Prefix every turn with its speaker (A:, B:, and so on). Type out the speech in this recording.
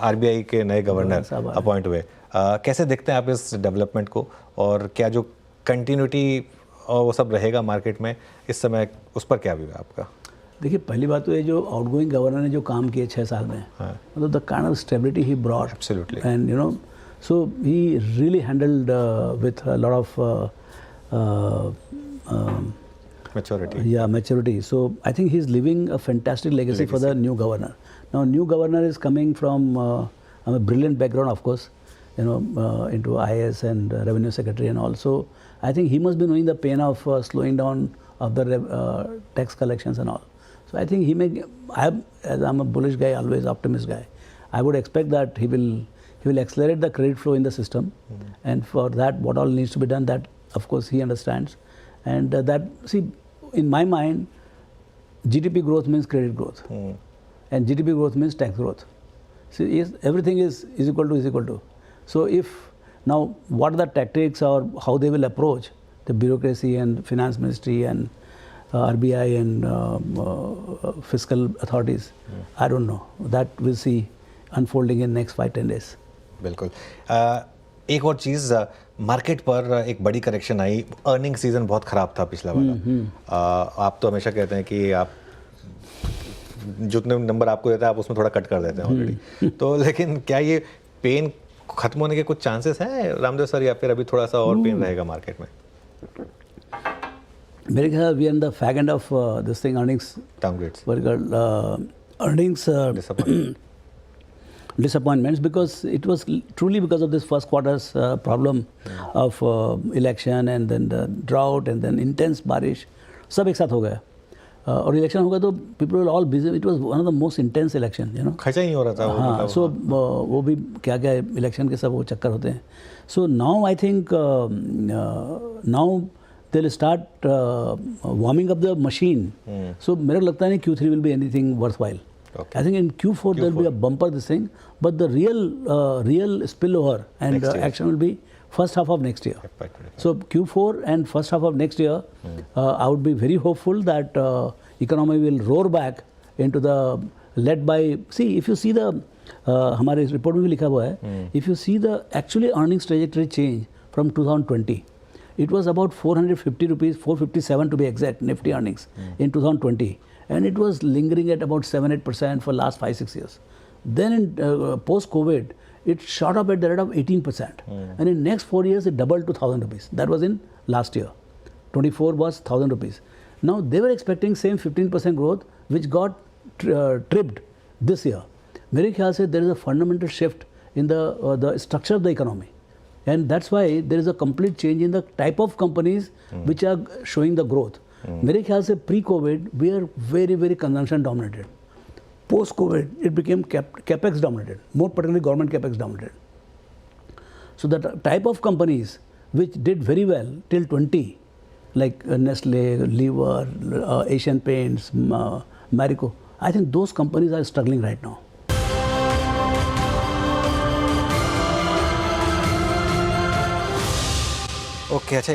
A: RBI के नए governor appoint हुए, कैसे देखते हैं आप इस डेवलपमेंट को, और क्या जो कंटिन्यूटी और वो सब रहेगा मार्केट में इस समय, उस पर क्या व्यू है आपका?
B: देखिए, पहली बात तो ये जो आउटगोइंग गवर्नर ने जो काम किए 6 साल में, मतलब the kind of stability he brought,
A: absolutely,
B: and you know, so he really handled with a lot of maturity. So I think he's leaving a fantastic legacy for the new governor. Now, new governor is coming from a brilliant background, of course, you know, into IAS and revenue secretary, and also I think he must be knowing the pain of slowing down of the tax collections and all. So I think he may. As I'm a bullish guy, always optimist guy, I would expect that he will accelerate the credit flow in the system, and for that, what all needs to be done, that of course he understands, and that, see, in my mind, GDP growth means credit growth, and GDP growth means tax growth. See, everything is equal to. So if now, what are the tactics or how they will approach the bureaucracy and finance ministry and RBI and fiscal authorities, I don't know. That we'll see unfolding in next 5-10 days.
A: बिल्कुल। एक और चीज़, market पर एक बड़ी correction आई, earning season बहुत ख़राब था पिछला वाला। आप तो हमेशा कहते हैं कि आप जितने नंबर आपको देता है आप उसमें थोड़ा कट कर देते हैं ऑलरेडी, तो लेकिन क्या ये पेन खत्म होने के कुछ चांसेस हैं रामदेव सर, या फिर अभी थोड़ा सा और पेन रहेगा मार्केट में?
B: मेरे ख्याल we are in the fag end of this thing, earnings
A: downgrades,
B: earnings disappointments, because it was truly because of this first quarter's problem of election, and then the drought, and then intense बारिश, सब एक साथ हो गया, और election होगा तो people were all busy. It was one of the most intense election, you know.
A: खर्चा ही हो रहा था।
B: हाँ, so वो भी क्या क्या इलेक्शन के सब वो चक्कर होते हैं. So now I think now they'll start warming up the machine. So मेरे को लगता नहीं Q3 will be anything worthwhile. Okay. I think in Q4 there will be a bumper this thing, but the real spillover and action will be first half of next year. So Q4 and first half of next year, I would be very hopeful that economy will roar back into the, led by, see, if you see the हमारे report में भी लिखा हुआ है, if you see the actually earnings trajectory change from 2020, it was about 450 rupees, 457 to be exact, Nifty earnings in 2020. And it was lingering at about 7-8% for last 5-6 years. Then in post-COVID, it shot up at the rate of 18%. And in next 4 years, it doubled to 1,000 rupees. That was in last year. 24 was 1,000 rupees. Now they were expecting same 15% growth, which got tripped this year. मेरे ख्याल से there is a fundamental shift in the structure of the economy. And that's why there is a complete change in the type of companies which are showing the growth. मेरे ख्याल से pre-COVID we are very consumption dominated. Post-COVID it became capex dominated, more particularly government capex dominated. So the type of companies which did very well till 20, like Nestle, Lever, Asian Paints, Marico, I think those companies are struggling right now.
A: Okay, अच्छा,